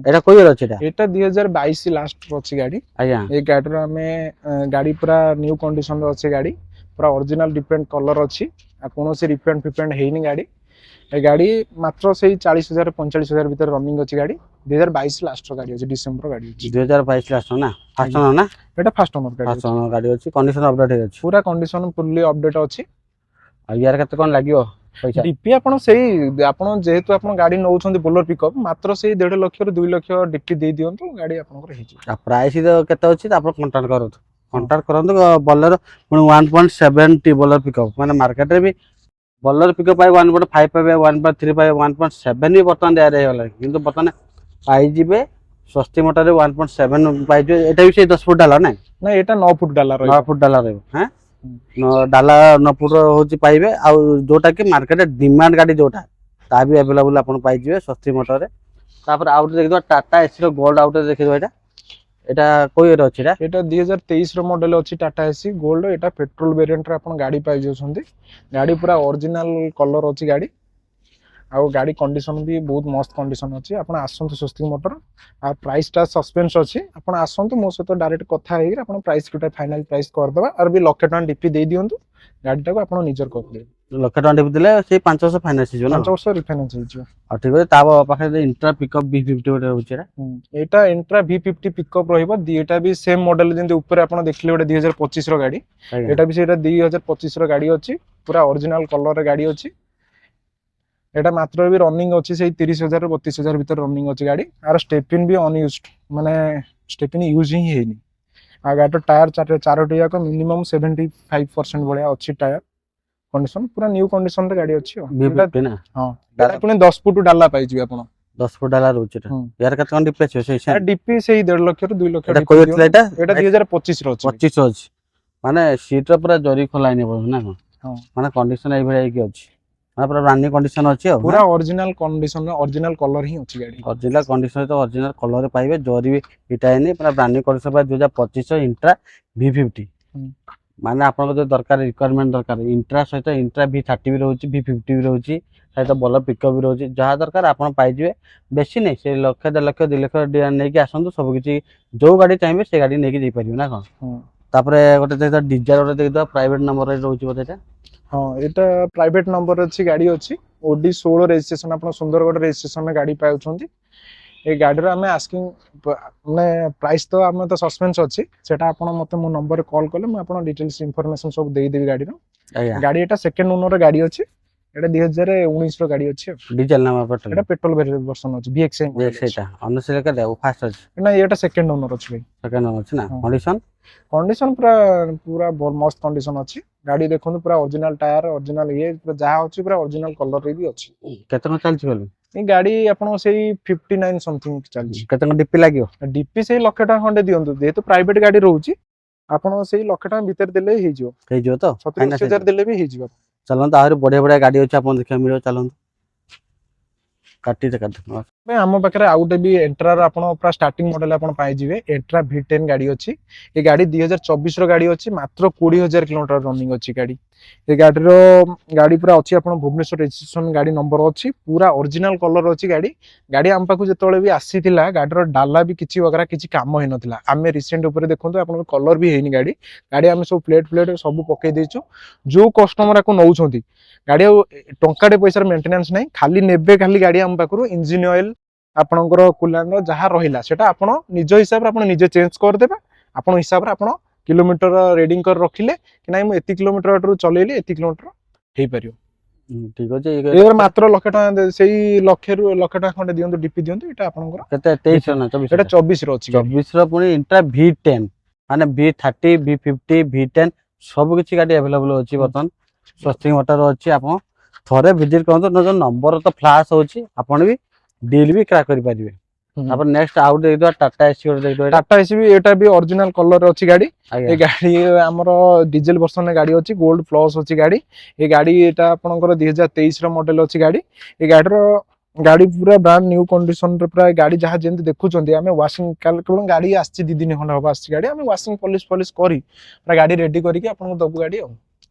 [SPEAKER 2] एटा कोई अछि
[SPEAKER 1] एटा 2022 लास्ट अछि गाड़ी
[SPEAKER 2] आज्ञा
[SPEAKER 1] ए गाड़ी रो हमें गाड़ी पूरा न्यू कंडीशन रो अछि गाड़ी पूरा ओरिजिनल डिफरेंट कलर अछि आ कोनोसी रिपेंट फिपेंट हेइनी गाड़ी ए गाड़ी मात्र से 40000 45000 भीतर रनिंग अछि गाड़ी 2022 लास्ट रो गाड़ी अछि डिसेंबर गाड़ी अछि
[SPEAKER 2] 2022 लास्ट ना फास्ट ओनर ना
[SPEAKER 1] एटा फास्ट ओनर गाड़ी
[SPEAKER 2] फास्ट ओनर गाड़ी अछि कंडीशन अपडेट है अछि
[SPEAKER 1] पूरा कंडीशन फुल्ली अपडेट अछि
[SPEAKER 2] आ यार केते कोन लागियो पैसा
[SPEAKER 1] डीपी आपण सेही आपण जेहेतु आपण गाड़ी नउछंती बोलेरो पिकअप मात्र सेही 1.5 लाख ରୁ 2 लाख डीपी दे दियंतु गाड़ी आपनकर हेछि
[SPEAKER 2] आ प्राइस तो केते अछि आपण कांटेक्ट करंतु बोलेरो पुनी 1.7 टी बोलेरो पिकअप माने मार्केट रे भी बोलेरो पिकअप पाइ 1.5 पाइ 1.3 पाइ 1.7 भी बर्तन दे रे होला किंतु बर्तन पाइ जिबे स्वस्ति मोटर रे 1.7 पाइ जो एटा भी से 10 फुट डाला ना
[SPEAKER 1] ना एटा 9 फुट डाला रो
[SPEAKER 2] 9 फुट डाला रे हैं डाला 9 फुट होची पाइबे आ जोटा कि मार्केट डिमांड गाड़ी जोटा ता भी अवेलेबल आपण पाइ जिबे स्वस्ति मोटर रे तापर आउट देख दो टाटा एसी रो गोल्ड आउट देख दो एटा कोई रे अछि
[SPEAKER 1] एटा 2023 रो मॉडल अछि टाटा एसी गोल्ड एटा पेट्रोल वेरिएंट रे आपण गाड़ी पाइ जोछंती गाड़ी पूरा ओरिजिनल कलर अछि गाड़ी आ गाड़ी कंडीशन भी बहुत मस्त कंडीशन अछि आपण आसंतु स्वस्तिक मोटर आ प्राइस ता सस्पेंस अछि आपण आसंतु मो सहित डायरेक्ट कथा हेइ आपण प्राइस किटा फाइनल प्राइस कर दबा और भी लाख टका डीपी दे दियंतु गाड़ी टा को आपण निजर कर दे
[SPEAKER 2] लाख टका डीपी देले से 500 फाइनांस हिजो ना
[SPEAKER 1] 500 रिफाइनेंस हिजो
[SPEAKER 2] आ ठीक है ता पाखे इंट्रा पिकअप V50 ओटे होछि रे
[SPEAKER 1] एटा इंट्रा V50 पिकअप रहिबो एटा भी सेम मॉडल जेंति ऊपर आपण देखले ओटे 2025 रो गाड़ी एटा भी सेटा 2025 रो गाड़ी अछि पूरा ओरिजिनल कलर रे गाड़ी अछि एटा मात्र भी रनिंग अछि से 30000 ରୁ 32000 भीतर रनिंग अछि गाड़ी आर स्टेपिन भी अनयूज्ड माने स्टेपिन यूज ही हेनी आ गाड़ी टायर चारोटी याक मिनिमम 75% भलिया अछि टायर कंडीशन पूरा न्यू कंडीशन रे गाड़ी अछि
[SPEAKER 2] V50 ना
[SPEAKER 1] हां एटा पुनी 10 फुट डाला पाइ जिबे आपण
[SPEAKER 2] 10 फुट डाला रहउछि यार केते कोन डीपी अछि से
[SPEAKER 1] डीपी से 1.5 लाख ରୁ 2 लाख
[SPEAKER 2] एटा कोइ एतला
[SPEAKER 1] एटा 2025 रो अछि
[SPEAKER 2] 25 अछि माने सीट पूरा जरी खोलाइने पड़ ना
[SPEAKER 1] हां
[SPEAKER 2] माने कंडीशन एइ भलिया कि अछि माने पूरा रनिंग कंडीशन अछि
[SPEAKER 1] पूरा ओरिजिनल कंडीशन में ओरिजिनल कलर ही अछि गाड़ी
[SPEAKER 2] ओरिजिनल कंडीशन तो ओरिजिनल कलर पाइबे जरी भी इटाइनी पूरा ब्रांडिंग कंडीशन पाइ 2025 इंट्रा V50 माने आपन जो दरकार रिक्वायरमेंट दरकार इंट्रा सहित इंट्रा V30 भी रहउछि V50 भी रहउछि सहित बोल पिकअप भी रहउछि जहा दरकार आपन पाइ जिवे बेसी नै से लाख 1.5 लाख 2 लाख नै कि आसंतु सब किछि जो गाड़ी चाहिबे से गाड़ी नै कि दे परियो ना कोन तापरे गोटे देखदा डिजायर गोटे देखदा प्राइवेट नंबर रे रहउछि बोतेटा
[SPEAKER 1] हां एटा प्राइवेट नंबर अछि गाड़ी अछि ओडी 16 रजिस्ट्रेशन आपण सुंदरगढ़ रजिस्ट्रेशन में गाड़ी पाउछंती ए गाड़ी रे हमें आस्किंग माने प्राइस तो हमें तो सस्पेंस अछि सेटा आपण मते मो नंबर कॉल करले मैं आपण डिटेल्स इंफॉर्मेशन सब देई देबी गाड़ी रो गाड़ी एटा सेकंड ओनर रे गाड़ी अछि एटा 2019 रो गाड़ी अछि
[SPEAKER 2] डीजल नाम पेट्रोल
[SPEAKER 1] एटा पेट्रोल वर्जन अछि VX
[SPEAKER 2] एटा अनसेल का दे फास्ट अछि
[SPEAKER 1] ना एटा सेकंड ओनर अछि भाई
[SPEAKER 2] सेकंड ओनर अछि ना कंडीशन
[SPEAKER 1] कंडीशन पूरा पूरा मस्त कंडीशन अछि गाड़ी देखो पूरा ओरिजिनल टायर ओरिजिनल ये पूरा जहा अछि पूरा ओरिजिनल कलर रे भी अछि
[SPEAKER 2] केतना चलछि बोल
[SPEAKER 1] ଏ ଗାଡି ଆପଣ ସେଇ 59 ସମଥିଙ୍ଗ ଚାଲିଛି।
[SPEAKER 2] କେତେ ଟଙ୍କା ଡିପି ଲାଗିବ?
[SPEAKER 1] ଡିପି ସେଇ 1,00,000 ଟଙ୍କା ଖଣ୍ଡେ ଦିଅନ୍ତୁ, ଯେହେତୁ ପ୍ରାଇଭେଟ ଗାଡି ରହୁଛି ଆପଣ ସେଇ 1,00,000 ଟଙ୍କା ଭିତରେ ଦେଲେ ହେଇଯିବ।
[SPEAKER 2] ହେଇଯିବ ତ?
[SPEAKER 1] 70,000 ଦେଲେ ବି ହେଇଯିବ।
[SPEAKER 2] ଚାଲନ୍ତୁ ଆହୁରି ବଢିଆ ବଢିଆ ଗାଡି ଅଛି ଆପଣ ଦେଖିବାକୁ ମିଳିବ, ଚାଲନ୍ତୁ କାଟି
[SPEAKER 1] ଆମ ପାଖରେ ଆଉ ଗୋଟେ ବି ଏଣ୍ଟ୍ରାର ଆପଣ ପୁରା ଷ୍ଟାର୍ଟିଂ ମଡେଲ ଆପଣ ପାଇଯିବେ। ଏଣ୍ଟ୍ରା V10 ଗାଡି ଅଛି। ଏ ଗାଡି 2024 ର ଗାଡି ଅଛି, ମାତ୍ର 20,000 କିଲୋମିଟର ରନିଂ ଅଛି ଗାଡି। ଏ ଗାଡି ପୁରା ଅଛି ଆପଣ ଭୁବନେଶ୍ୱର ରେଜିଷ୍ଟ୍ରେସନ ଗାଡି ନମ୍ବର ଅଛି, ପୁରା ଅରିଜିନାଲ କଲର ଅଛି ଗାଡି। ଗାଡି ଆମ ପାଖକୁ ଯେତେବେଳେ ବି ଆସିଥିଲା ଗାଡିର ଡାଲା ବି କିଛି ବଗରା କିଛି କାମ ହେଇନଥିଲା। ଆମେ ରିସେଣ୍ଟ ଉପରେ ଦେଖନ୍ତୁ ଆପଣଙ୍କ କଲର ବି ହେଇନି ଗାଡି। ଗାଡି ଆମେ ସବୁ ପ୍ଲେଟ ସବୁ ପକେଇ ଦେଇଛୁ। ଯୋଉ କଷ୍ଟମର ଆକୁ ନଉଛନ୍ତି ଗାଡି ଆଉ ଟଙ୍କାଟେ ପଇସାର ମେଣ୍ଟେନାନ୍ସ ନାହିଁ, ଖାଲି ନେବେ ଖାଲି ଗାଡି ଆମ ପାଖରୁ ଇଞ୍ଜିନ ଅଏଲ ଆପଣଙ୍କର କୁଲାଣ୍ଡ ଯାହା ରହିଲା ସେଟା ଆପଣ ନିଜ ହିସାବରେ ଆପଣ ନିଜେ ଚେଞ୍ଜ କରିଦେବେ। ଆପଣ ହିସାବରେ ଆପଣ କିଲୋମିଟର ରିଡିଂ କରି ରଖିଲେ କି ନାଇଁ ମୁଁ ଏତି କିଲୋମିଟର ଚଲେଇଲି ଏତି କିଲୋମିଟର ହେଇପାରିବ।
[SPEAKER 2] ଠିକ ଅଛି।
[SPEAKER 1] ଏଇଟା ମାତ୍ର 1,00,000 ଟଙ୍କା, ସେଇ 1,00,000 ଟଙ୍କା ଖଣ୍ଡେ ଦିଅନ୍ତୁ ଡିପି ଦିଅନ୍ତୁ। ଏଟା ଆପଣଙ୍କର
[SPEAKER 2] କେତେ 23 ନା 24?
[SPEAKER 1] ଏଟା 24 ର ଅଛି।
[SPEAKER 2] 24 ର ପୁଣି ଇଣ୍ଟ୍ରା V10 ମାନେ V30 V50 V10 ସବୁ କିଛି ଗାଡି अवेलेबल ଅଛି ବର୍ତ୍ତମାନ ସ୍ୱସ୍ତିକ ମୋଟର ଅଛି। ଆପଣ ଥରେ ଭିଜିଟ କରନ୍ତୁ, ନମ୍ବର ତ ଫ୍ଲାଶ ହଉଛି, ଆପଣ ବି ଡିଲ୍ ବି କ୍ରାକ୍ କରିପାରିବେ। ତାପରେ ନେକ୍ସଟ ଆଉ ଦେଇଦବା ଟାଟା ଏସି ଗୋଟେ ଦେଇଦବା।
[SPEAKER 1] ଟାଟା ଏସି ବି ଏଟା ବି ଅରିଜିନାଲ କଲର ଅଛି ଗାଡି। ଏ ଗାଡି ଆମର ଡିଜେଲ ଭର୍ସନ ଗାଡି ଅଛି, ଗୋଲ୍ଡ ପ୍ଲସ ଅଛି ଗାଡି। ଏ ଗାଡି ଏଟା ଆପଣଙ୍କର 2023 ର ମଡେଲ ଅଛି ଗାଡି। ଏ ଗାଡି ପୁରା ବ୍ରାଣ୍ଡ ନ୍ୟू କଣ୍ଡିସନ ରେ ପୁରା ଗାଡି ଯାହା ଯେମିତି ଦେଖୁଛନ୍ତି ଆମେ ୱାସିଂ କେବଳ ଗାଡି ଆସିଛି 2 ଦିନ ଖଣ୍ଡେ ହବ ଆସିଛି ଗାଡି। ଆମେ ୱାସିଂ ପଲିଶ କରି ପୁରା ଗାଡି ରେଡି କରିକି ଆପଣଙ୍କୁ ଦବୁ ଗାଡି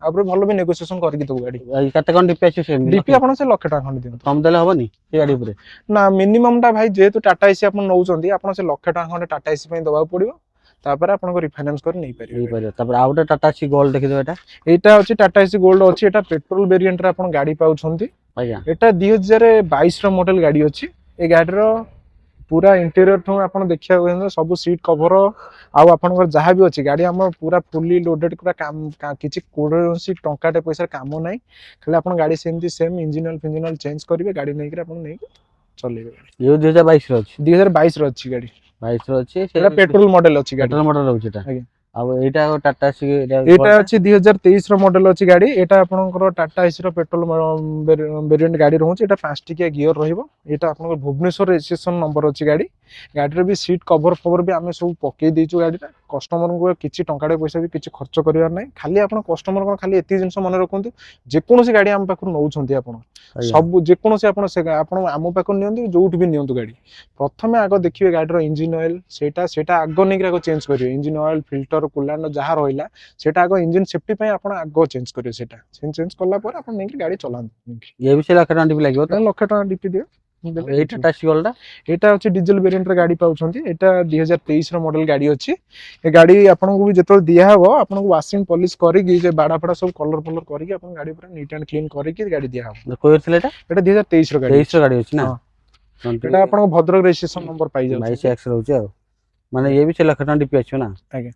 [SPEAKER 1] ଆଉ ଭଲ ବି ନେଗୋସିଏସନ କରିକି ଦବୁ ଗାଡି।
[SPEAKER 2] କେତେ କଣ ଡିପି ଅଛି?
[SPEAKER 1] ଡିପି ଆପଣ ସେ 1,00,000 ଟଙ୍କା ଖଣ୍ଡେ ଦିଅନ୍ତୁ।
[SPEAKER 2] କମ ଦେଲେ ହବନି ସେ ଗାଡି ଉପରେ?
[SPEAKER 1] ନା ମିନିମମ ଟା ଭାଇ ଯେହେତୁ ଟାଟା ଏସି ଆପଣ ନଉଛନ୍ତି ଆପଣ ସେ 1,00,000 ଟଙ୍କା ଖଣ୍ଡେ ଟାଟା ଏସି ପାଇଁ ଦବାକୁ ପଡିବ, ତାପରେ ଆପଣଙ୍କୁ ରିଫାଇନାନ୍ସ କରି ନେଇପାରିବେ।
[SPEAKER 2] ତାପରେ ଆଉ ଗୋଟେ ଟାଟା ଏସି ଗୋଲ୍ଡ ଦେଖିଦେବେ।
[SPEAKER 1] ଏଇଟା ଅଛି ଟାଟା ଏସି ଗୋଲ୍ଡ ଅଛି। ଏଟା ପେଟ୍ରୋଲ ଭେରିଏଣ୍ଟ ରେ ଆପଣ ଗାଡି ପାଉଛନ୍ତି। ଏଟା 2022 ର ମଡେଲ ଗାଡି ଅଛି। ଏ ଗାଡିର ପୁରା ଇଣ୍ଟେରିୟର ଠୁ ଆପଣ ଦେଖିବାକୁ ସବୁ ସିଟ୍ କଭର ଆଉ ଆପଣଙ୍କର ଯାହା ବି ଅଛି ଗାଡି ଆମର ପୁରା ଫୁଲି ଲୋଡେड, ପୁରା କିଛି କୌଣସି ଟଙ୍କାଟେ ପଇସାର କାମ ନାହିଁ। ଖାଲି ଆପଣ ଗାଡି ସେମିତି ସେମ୍ ଇଞ୍ଜିନ ଅଏଲ ଚେଞ୍ଜ କରିବେ, ଗାଡି ନେଇକି ଆପଣ ନେଇକି ଚଲେଇବେ।
[SPEAKER 2] 2022 ର ଅଛି?
[SPEAKER 1] 2022 ର ଅଛି ଗାଡି।
[SPEAKER 2] 22 ର ଅଛି।
[SPEAKER 1] ସେଟା ପେଟ୍ରୋଲ ମଡେଲ ଅଛି ଗାଡି।
[SPEAKER 2] ପେଟ୍ରୋଲ ମଡେଲ ରହୁଛି ଏଟା।
[SPEAKER 1] ଆଜ୍ଞା।
[SPEAKER 2] ଆଉ ଏଇଟା ଟାଟା ଏସି
[SPEAKER 1] ଏଇଟା ଅଛି 2023 ର ମଡେଲ ଅଛି ଗାଡି। ଏଇଟା ଆପଣଙ୍କର ଟାଟା ଏସି ର ପେଟ୍ରୋଲ ଭେରିଏଣ୍ଟ ଗାଡି ରହୁଛି। ଏଟା 5 ଟିକିଆ ଗିୟର ରହିବ। ଏଇଟା ଆପଣଙ୍କର ଭୁବନେଶ୍ୱର ରେଜିଷ୍ଟ୍ରେସନ ନମ୍ବର ଅଛି ଗାଡି। ଗାଡିରେ ବି ସିଟ୍ କଭର ବି ଆମେ ସବୁ ପକେଇ ଦେଇଛୁ ଗାଡିଟା। କଷ୍ଟମରଙ୍କୁ କିଛି ଟଙ୍କାଟେ ପଇସା ବି କିଛି ଖର୍ଚ୍ଚ କରିବାର ନାହିଁ। ଖାଲି ଆପଣ କଷ୍ଟମର ଖାଲି ଏତିକି ଜିନିଷ ମନେ ରଖନ୍ତୁ, ଯେକୌଣସି ଗାଡି ଆମ ପାଖରୁ ନଉଛନ୍ତି ଆପଣ ସବୁ ଯେକୌଣସି ଆପଣ ଆମ ପାଖରୁ ନିଅନ୍ତୁ ଯୋଉଠି ବି ନିଅନ୍ତୁ ଗାଡି, ପ୍ରଥମେ ଆଗ ଦେଖିବେ ଗାଡିର ଇଞ୍ଜିନ ଅଏଲ ସେଇଟା ଆଗ ନେଇକି ଆଗ ଚେଞ୍ଜ କରିବେ। ଇଞ୍ଜିନ ଅଏଲ, ଫିଲ୍ଟର, କୁଲାଣ୍ଡ ଯାହା ରହିଲା ସେଟା ଆଗ ଇଞ୍ଜିନ ସେଫ୍ଟି ପାଇଁ ଆପଣ ଆଗ ଚେଞ୍ଜ କରିବେ। ସେଟା ଚେଞ୍ଜ କଲା ପରେ ଆପଣ ନେଇକି ଗାଡି ଚଲାନ୍ତୁ।
[SPEAKER 2] ଇଏ ବି ସେ 1,00,000 ଟଙ୍କା ଡିପି ଲାଗିବ ତ?
[SPEAKER 1] 1,00,000 ଟଙ୍କା ଡିପି ଦିଅ।
[SPEAKER 2] ଏଇ ଟାଟା ଏସି ଗୋଲ୍ଡ
[SPEAKER 1] ଏଇଟା ଅଛି ଡିଜେଲ ଭେରିଏଣ୍ଟ ର ଗାଡି ପାଉଛନ୍ତି। ଏଟା 2023 ର ମଡେଲ ଗାଡି ଅଛି। ଏ ଗାଡି ଆପଣଙ୍କୁ ବି ଯେତେବେଳେ ଦିଆହବ ଆପଣଙ୍କୁ ୱାସିଂ ପଲିଶ କରିକି ଯେ ବାଡା ଫାଡା ସବୁ କଲର କରିକି ଆପଣ ଗାଡି ପୁରା ନିଟ୍ ଆଣ୍ଡ କ୍ଲିନ କରିକି ଗାଡି ଦିଆହବ।
[SPEAKER 2] ଏଟା
[SPEAKER 1] 2023 ର ଗାଡି।
[SPEAKER 2] 23 ର ଗାଡି ଅଛି ନା?
[SPEAKER 1] ଏଟା ଆପଣଙ୍କ ଭଦ୍ରକ ରେଜିଷ୍ଟ୍ରେସନ ନମ୍ବର ପାଇ ଯାଉଛି।
[SPEAKER 2] 22X ରହୁଛି ଆଉ ମାନେ ଇଏ ବି ସେ 1,00,000 ଟଙ୍କା ଡିପି ଆସିବ ନା?
[SPEAKER 1] ଆଜ୍ଞା।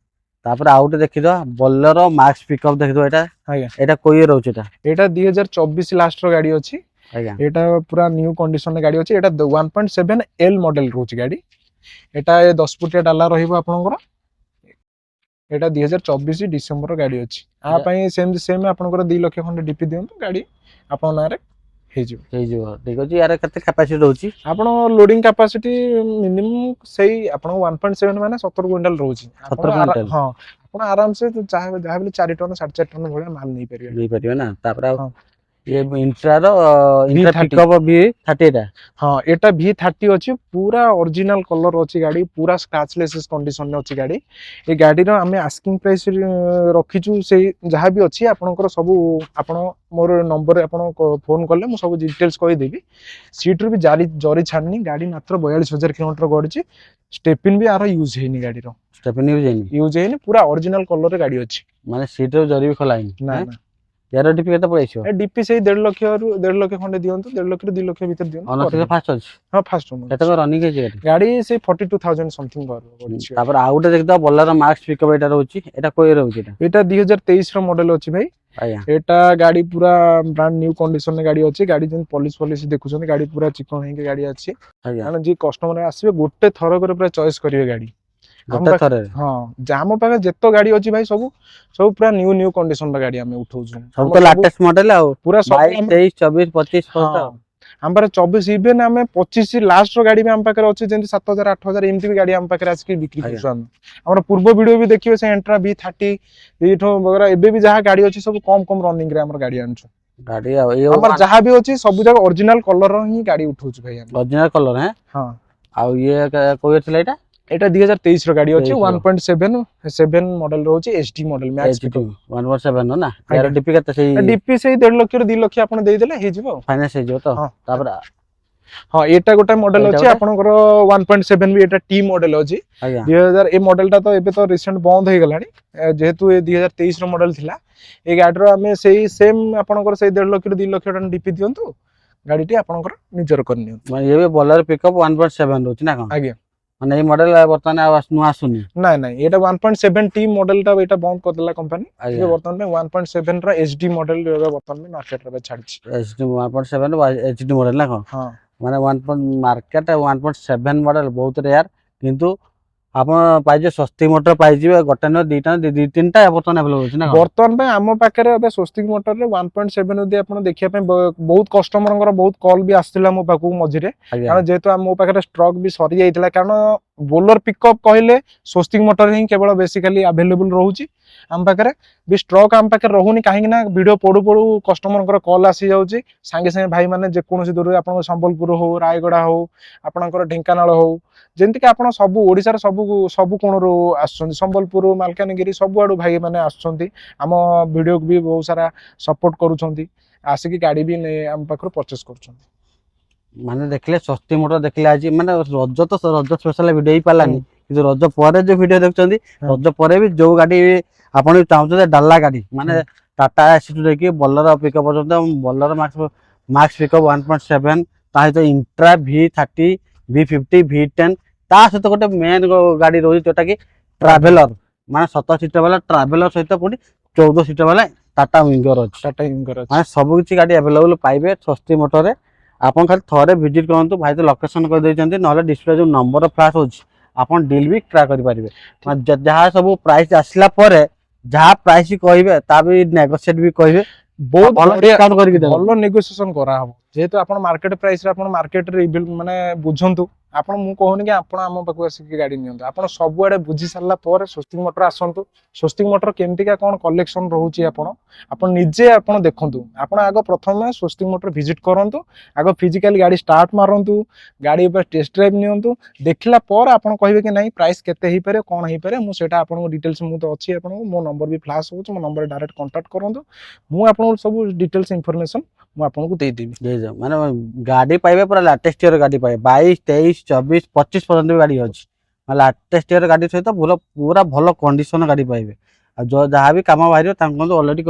[SPEAKER 2] ତାପରେ ଆଉ ଗୋଟେ ଦେଖିଦବା ବୋଲେରୋ ମାକ୍ସ ପିକଅପ୍ ଦେଖିଦବା। ଏଟା
[SPEAKER 1] ଆଜ୍ଞା
[SPEAKER 2] ଏଟା କୋଇ ରହୁଛି?
[SPEAKER 1] ଏଟା 2024 ଲାଷ୍ଟ ର ଗାଡି ଅଛି।
[SPEAKER 2] ଆଜ୍ଞା।
[SPEAKER 1] ଏଟା ପୁରା ନ୍ୟू କଣ୍ଡିସନ ଗାଡି ଅଛି। ଏଟା 1.7 L ମଡେଲ ରହୁଛି ଗାଡି। ଏଟା 10 ଫୁଟିଆ ଡାଲା ରହିବ ଆପଣଙ୍କର। ଏଟା 2024 ଡିସେମ୍ବର ଗାଡି ଅଛି। ଆ ପାଇଁ ସେମ୍ ଆପଣଙ୍କର 2,00,000 ଖଣ୍ଡେ ଡିପି ଦିଅନ୍ତୁ, ଗାଡି ଆପଣଙ୍କ ନାଁରେ ହେଇଯିବ।
[SPEAKER 2] ଠିକ ଅଛି। ୟାର କେତେ କାପାସିଟି ରହୁଛି?
[SPEAKER 1] ଆପଣ ଲୋଡିଂ କାପାସିଟି ମିନିମମ୍ ସେଇ ଆପଣଙ୍କ 1.7 ମାନେ 17 କ୍ୱିଣ୍ଟାଲ ରହୁଛି।
[SPEAKER 2] 17 କ୍ୱିଣ୍ଟାଲ?
[SPEAKER 1] ହଁ ଆପଣ ଆରାମସେ ଯାହା ବି 4 ଟନ 4.5 ଟନ ଭଳିଆ ମାଲ
[SPEAKER 2] ନେଇପାରିବେ ନା? ତାପରେ ଆଉ
[SPEAKER 1] ହଁ
[SPEAKER 2] ये इंट्रार इंट्रा पिकअप V30 टा
[SPEAKER 1] हाँ एटा V30 अछि पूरा ओरिजिनल कलर अछि गाड़ी पूरा स्क्रैचलेस कंडीशन अछि गाड़ी ए गाड़ी रो हमें आस्किंग प्राइस रखिछु से जहां भी अछि आपनकर सब आपन मोर नंबर आपन फोन करले मु सब डिटेल्स कहि देबी सीट रो भी जारी जरी छाननी गाड़ी मात्र 42000 किलोमीटर गडछि स्टेपिन भी आरो यूज हेनी गाड़ी रो
[SPEAKER 2] स्टेपिन यूज हेनी
[SPEAKER 1] पूरा ओरिजिनल कलर रे गाड़ी अछि
[SPEAKER 2] माने सीट रो जरी भी खोलाइनी
[SPEAKER 1] ना ना
[SPEAKER 2] यार डीपी केते पड़ैछो
[SPEAKER 1] ए डीपी से 1.5 लाख रु 1.5 लाख खंडे दियंतु 1.5 लाख रु 2 लाख भीतर दियंतु
[SPEAKER 2] ऑनर फास्ट अछि
[SPEAKER 1] हां फास्ट ओनर
[SPEAKER 2] केते को रनिंग है
[SPEAKER 1] गाड़ी से 42000 समथिंग गडछि
[SPEAKER 2] तापर आउट देखदा बोलेरो मैक्स पिकअप एटा रहउछि एटा कोइ रहउछि
[SPEAKER 1] एटा 2023 रो मॉडल अछि भाई
[SPEAKER 2] आया
[SPEAKER 1] एटा गाड़ी पूरा ब्रांड न्यू कंडीशन रे गाड़ी अछि गाड़ी जन पॉलिश देखुछन गाड़ी पूरा चिकन हेके गाड़ी अछि माने जी कस्टमर आसीबे गोटे थरो करे पूरा चॉइस करिवे गाड़ी
[SPEAKER 2] गोटे थरे
[SPEAKER 1] हां जाम पाके जेतो गाड़ी अछि भाई सब पूरा न्यू कंडीशन रा गाड़ी हमें उठाउ
[SPEAKER 2] सब तो लेटेस्ट मॉडल आ
[SPEAKER 1] पूरा
[SPEAKER 2] 22 23 24 25
[SPEAKER 1] हां ଆମ ପାଖରେ 24 ଇଭେନ୍ ଆମେ 25 ଲାଷ୍ଟ ର ଗାଡି ବି ଆମ ପାଖରେ ଅଛି, ଯେମିତି 7000 8000 ଏମିତି ବି ଗାଡି ଆମ ପାଖରେ ଆସିକି ବିକ୍ରି କରୁଛୁ ଆମେ। ଆମର ପୂର୍ବ ଭିଡିଓ ବି ଦେଖିବେ, ସେ ଏଣ୍ଟ୍ରା V30 ଏଇଠୁ ବଗେରା ଏବେ ବି ଯାହା ଗାଡି ଅଛି ସବୁ କମ ରନିଂ ରେ ଆମର ଗାଡି ଆଣୁଛୁ।
[SPEAKER 2] ଗାଡି
[SPEAKER 1] ଆମର ଯାହା ବି ଅଛି ସବୁ ଯାକ ଅରିଜିନାଲ କଲର ର ହିଁ ଗାଡି ଉଠଉଛୁ ଭାଇ ଆମେ।
[SPEAKER 2] ଅରିଜିନାଲ କଲର ହଁ। ଆଉ ଇଏ କୋଉ ଥିଲା ଏଇଟା?
[SPEAKER 1] এটা 2023 ର ଗାଡି ଅଛି, 1.7 ମଡେଲ ରହୁଛି, HD ମଡେଲ ମ୍ୟାକ୍ସ ପିକଅପ୍
[SPEAKER 2] 1.7 ନା। यार डीपी କେତେ? ସେଇ
[SPEAKER 1] ଡିପି ସେଇ 1.5 ଲକ୍ଷ ରୁ 2 ଲକ୍ଷ ଆପଣ ଦେଇଦେଲେ ହେଇଯିବ ଆଉ
[SPEAKER 2] ଫାଇନାନ୍ସ ହେଇଯିବ ତ। ତାପରେ
[SPEAKER 1] ହଁ ଏଟା ଗୋଟେ ମଡେଲ ଅଛି ଆପଣଙ୍କର 1.7 ବି, ଏଟା ଟି ମଡେଲ ଅଛି 2000। ଏ ମଡେଲ ଟା ତ ଏବେ ତ ରିସେଣ୍ଟ ବନ୍ଦ ହେଇଗଲାଣି, ଯେହେତୁ ଏ 2023 ର ମଡେଲ ଥିଲା। ଏ ଗାଡିର ଆମେ ସେଇ ସେମ୍ ଆପଣଙ୍କର ସେଇ 1.5 ଲକ୍ଷ ରୁ 2 ଲକ୍ଷ ଟଙ୍କା ଡିପି ଦିଅନ୍ତୁ, ଗାଡିଟି ଆପଣଙ୍କର ନିଜର କରିନିଅନ୍ତୁ।
[SPEAKER 2] ମାନେ ଏ ବୋଲେରୋ ପିକଅପ୍ 1.7 ରହୁଛି ନା କଣ?
[SPEAKER 1] ଆଜ୍ଞା।
[SPEAKER 2] ମାନେ এই মডেল বর্তমানে আর নূয়া আসুনি?
[SPEAKER 1] ନାଇଁ ନାଇଁ, ଏଟା 1.7 ଟି ମଡେଲ ଟା ଏଟା ବନ୍ଦ କରିଦେଲା କମ୍ପାନୀ। ଏବେ ବର୍ତ୍ତମାନ 1.7 ର HD ମଡେଲ ଏବେ ବର୍ତ୍ତମାନ ମାର୍କେଟ ରେ ଛାଡିଛି।
[SPEAKER 2] HD 1.7 HD মডেল না কোন?
[SPEAKER 1] ହଁ
[SPEAKER 2] মানে 1. মার্কেট 1.7 মডেল বহুত রেয়ার, কিন্তু ଆପଣ ପାଇଯିବେ ସ୍ୱସ୍ତିକ ମୋଟର ପାଇଯିବେ, ଗୋଟେ ନୁହେଁ ଦିଟା ଦି ତିନିଟା ବର୍ତ୍ତମାନ ଆଭେଲେବଲ ଅଛି ନା କଣ?
[SPEAKER 1] ବର୍ତ୍ତମାନ ପାଇଁ ଆମ ପାଖରେ ଏବେ ସ୍ୱସ୍ତିକ ମୋଟରରେ 1.7 ଯଦି ଆପଣ ଦେଖିବା ପାଇଁ ବହୁତ କଷ୍ଟମରଙ୍କର ବହୁତ କଲ୍ ବି ଆସିଥିଲା ମୋ ପାଖକୁ ମଝିରେ, କାରଣ ଯେହେତୁ ମୋ ପାଖରେ ଷ୍ଟକ୍ ବି ସରି ଯାଇଥିଲା। କାରଣ ବୋଲର ପିକଅପ୍ କହିଲେ ସ୍ୱସ୍ତିକ ମୋଟର ହିଁ କେବଳ ବେସିକାଲି ଆଭେଲେବୁଲ ରହୁଛି ଆମ ପାଖରେ। ବି ଷ୍ଟ୍ରକ୍ ଆମ ପାଖରେ ରହୁନି, କାହିଁକି ନା ଭିଡିଓ ପଡୁ ପଡୁ କଷ୍ଟମରଙ୍କର କଲ୍ ଆସି ଯାଉଛି ସାଙ୍ଗେ ସାଙ୍ଗେ। ଭାଇ ମାନେ ଯେକୌଣସି ଦୂରରେ, ଆପଣଙ୍କ ସମ୍ବଲପୁର ହଉ, ରାୟଗଡା ହଉ, ଆପଣଙ୍କର ଢେଙ୍କାନାଳ ହଉ, ଯେମିତିକି ଆପଣ ସବୁ ଓଡିଶାର ସବୁ କୋଣରୁ ଆସୁଛନ୍ତି, ସମ୍ବଲପୁର ମାଲକାନଗିରି ସବୁଆଡୁ ଭାଇ ମାନେ ଆସୁଛନ୍ତି। ଆମ ଭିଡିଓକୁ ବି ବହୁତ ସାରା ସପୋର୍ଟ କରୁଛନ୍ତି, ଆସିକି ଗାଡି ବି ଆମ ପାଖରୁ ପରଚେସ୍ କରୁଛନ୍ତି।
[SPEAKER 2] ମାନେ ଦେଖିଲେ ସ୍ୱସ୍ତିକ ମୋଟର ଦେଖିଲେ ଆଜି, ମାନେ ରଜ ତ ରଜ ସ୍ପେଶାଲ ଭିଡିଓ ହେଇପାରିଲାନି, କିନ୍ତୁ ରଜ ପରେ ଯୋଉ ଭିଡିଓ ଦେଖୁଛନ୍ତି, ରଜ ପରେ ବି ଯୋଉ ଗାଡି ଆପଣ ଚାହୁଁଛନ୍ତି ଡାଲା ଗାଡି, ମାନେ ଟାଟା ଏସି ଟୁ ଦେଇକି ବୋଲେରୋ ପିକଅପ୍ ପର୍ଯ୍ୟନ୍ତ, ବୋଲେରୋ ମାକ୍ସ ପିକଅପ୍ 1.7, ତା ସହିତ ଇଣ୍ଟ୍ରା V30 V50 V10, ତା ସହିତ ଗୋଟେ ମେନ୍ ଗାଡି ରହୁଛି ଯୋଉଟା କି ଟ୍ରାଭେଲର, ମାନେ 17 ସିଟର ବାଲା ଟ୍ରାଭେଲର ସହିତ ପୁଣି 14 ସିଟର ବାଲା ଟାଟା ୱିଙ୍ଗର ଅଛି। ମାନେ ସବୁ କିଛି ଗାଡି ଆଭେଲେବଲ ପାଇବେ ସ୍ୱସ୍ତିକ ମୋଟରରେ। ଆପଣ ଖାଲି ଥରେ ଭିଜିଟ୍ କରନ୍ତୁ, ଭାଇ ତ ଲୋକେସନ କରିଦେଇଛନ୍ତି, ନହେଲେ ଡିସପ୍ଲେ ଯୋଉ ନମ୍ବର ଫ୍ଲାସ୍ ହଉଛି ଆପଣ ଡିଲ୍ ବି ଟ୍ରାକ୍ କରିପାରିବେ। ଯାହା ସବୁ ପ୍ରାଇସ୍ ଆସିଲା ପରେ ଯାହା ପ୍ରାଇସ୍ କହିବେ ତା ବି ନେଗୋସିଏଟ ବି କହିବେ, ବହୁତ ଭଲ ଡିସକାଉଣ୍ଟ କରିକି ଦେବେ,
[SPEAKER 1] ଭଲ ନେଗୋସିଏସନ କରାହବ। ଯେହେତୁ ଆପଣ ମାର୍କେଟ ପ୍ରାଇସ୍ ରେ ଆପଣ ମାର୍କେଟରେ ମାନେ ବୁଝନ୍ତୁ। ଆପଣ ମୁଁ କହୁନି କି ଆପଣ ଆମ ପାଖକୁ ଆସିକି ଗାଡି ନିଅନ୍ତୁ, ଆପଣ ସବୁଆଡେ ବୁଝି ସାରିଲା ପରେ ସ୍ୱସ୍ତିକ ମୋଟର ଆସନ୍ତୁ। ସ୍ୱସ୍ତିକ ମୋଟର କେମିତିକା କଣ କଲେକ୍ସନ ରହୁଛି ଆପଣ ନିଜେ ଆପଣ ଦେଖନ୍ତୁ। ଆପଣ ଆଗ ପ୍ରଥମେ ସ୍ୱସ୍ତିକ ମୋଟର ଭିଜିଟ୍ କରନ୍ତୁ, ଆଗ ଫିଜିକାଲି ଗାଡି ଷ୍ଟାର୍ଟ ମାରନ୍ତୁ, ଗାଡି ଉପରେ ଟେଷ୍ଟ ଡ୍ରାଇଭ୍ ନିଅନ୍ତୁ। ଦେଖିଲା ପରେ ଆପଣ କହିବେ କି ନାଇଁ ପ୍ରାଇସ୍ କେତେ ହେଇପାରେ, କଣ ହେଇପାରେ, ମୁଁ ସେଇଟା ଆପଣଙ୍କୁ ଡିଟେଲ୍ସ ମୁଁ ତ ଅଛି ଆପଣଙ୍କୁ, ମୋ ନମ୍ବର ବି ଫ୍ଲାସ୍ ହଉଛି, ମୋ ନମ୍ବରରେ ଡାଇରେକ୍ଟ କଣ୍ଟାକ୍ଟ କରନ୍ତୁ। ମୁଁ ଆପଣଙ୍କୁ ସବୁ ଡିଟେଲ୍ସ ଇନଫର୍ମେସନ ମୁଁ ଆପଣଙ୍କୁ ଦେଇଦେବି।
[SPEAKER 2] ମାନେ ଗାଡି ପାଇବେ ପୁରା ଲାଟେଷ୍ଟ ଇୟର ଗାଡି ପାଇବେ, 22 23 24 25 ପର୍ଯ୍ୟନ୍ତ ବି ଗାଡି ଅଛି। ଲାଟେଷ୍ଟ ଇୟର ଗାଡି ସହିତ ପୁରା ଭଲ କଣ୍ଡିସନ ଗାଡି ପାଇବେ। ଆଉ ଯାହା ବି କାମ ବାହାରିବ ତାଙ୍କୁ ଅଲରେଡି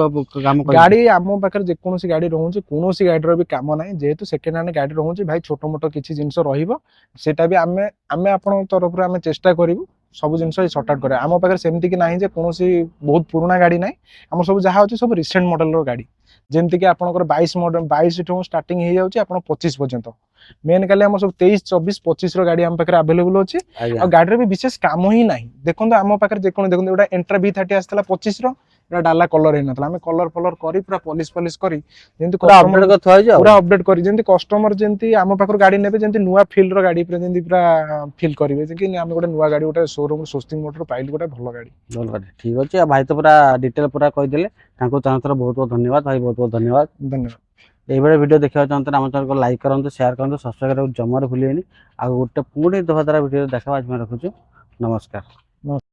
[SPEAKER 2] କାମ
[SPEAKER 1] ଗାଡି ଆମ ପାଖରେ ଯେକୌଣସି ଗାଡି ରହୁଛି, କୌଣସି ଗାଡିର ବି କାମ ନାହିଁ। ଯେହେତୁ ସେକେଣ୍ଡ ହ୍ୟାଣ୍ଡ ଗାଡି ରହୁଛି ଭାଇ, ଛୋଟ ମୋଟ କିଛି ଜିନିଷ ରହିବ, ସେଟା ବି ଆମେ ଆପଣଙ୍କ ତରଫରୁ ଆମେ ଚେଷ୍ଟା କରିବୁ ସବୁ ଜିନିଷ ସର୍ଟ ଆଉଟ୍ କରିବା। ଆମ ପାଖରେ ସେମିତି କି ନାହିଁ ଯେ କୌଣସି ବହୁତ ପୁରୁଣା ଗାଡି ନାହିଁ, ଆମର ସବୁ ଯାହା ଅଛି ସବୁ ରିସେଣ୍ଟ ମଡେଲର ଗାଡି। ଯେମିତିକି ଆପଣଙ୍କର 22 ଠୁ ଷ୍ଟାର୍ଟିଂ ହେଇଯାଉଛି ଆପଣ 25 ପର୍ଯ୍ୟନ୍ତ। ମେନ୍ କାଲି ଆମର ସବୁ 23 24 25 ର ଗାଡି ଆମ ପାଖରେ ଆଭେଲେବୁଲ ଅଛି। ଆଉ ଗାଡିର ବି ବିଶେଷ କାମ ହିଁ ନାହିଁ। ଦେଖନ୍ତୁ ଆମ ପାଖରେ ଯେକୌଣସି ଦେଖନ୍ତୁ, ଏଇଟା ଏଣ୍ଟ୍ରା V30 ଆସିଥିଲା 25 ର, ଏଟା ଡାଲା କଲର ହେଇନଥିଲା। ଆମେ କଲର କରି ପୁରା ପଲିଶ କରି ଯେମିତି ପୁରା ଅପଡେଟ୍ କରି, ଯେମିତି କଷ୍ଟମର ଯେମିତି ଆମ ପାଖରୁ ଗାଡି ନେବେ ଯେମିତି ନୂଆ ଫିଲ୍ ର ଗାଡି ପୁରା ଯେମିତି ପୁରା ଫିଲ୍ କରିବେ ଯେ କି ଆମେ ଗୋଟେ ନୂଆ ଗାଡି ଗୋଟେ ଶୋରୁମ୍ ସ୍ୱସ୍ତିକ ମୋଟର ପାଇଲୁ, ଗୋଟେ ଭଲ ଗାଡି।
[SPEAKER 2] ଠିକ ଅଛି। ଆଉ ଭାଇ ତ ପୁରା ଡିଟେଲ ପୁରା କହିଦେଲେ, ତାଙ୍କୁ ଚାହୁଁଥର ବହୁତ ବହୁତ ଧନ୍ୟବାଦ ଭାଇ, ବହୁତ ବହୁତ ଧନ୍ୟବାଦ। এইভাবে ভিডিও ଦେଖିବାକୁ ଚାହୁଁଛନ୍ତି ଆମ ଚ୍ୟାନେଲକୁ ଲାଇକ୍ କରନ୍ତୁ, ସେୟାର କରନ୍ତୁ, ସବସ୍କ୍ରାଇବ କରିବାକୁ ଜମାରୁ ଭୁଲିବେନି। ଆଉ ଗୋଟେ ପୁଣି ଦଫା ଦ୍ୱାରା ଭିଡ଼ିଓ ଦେଖାବା ଆଜି ରଖୁଛୁ। ନମସ୍କାର।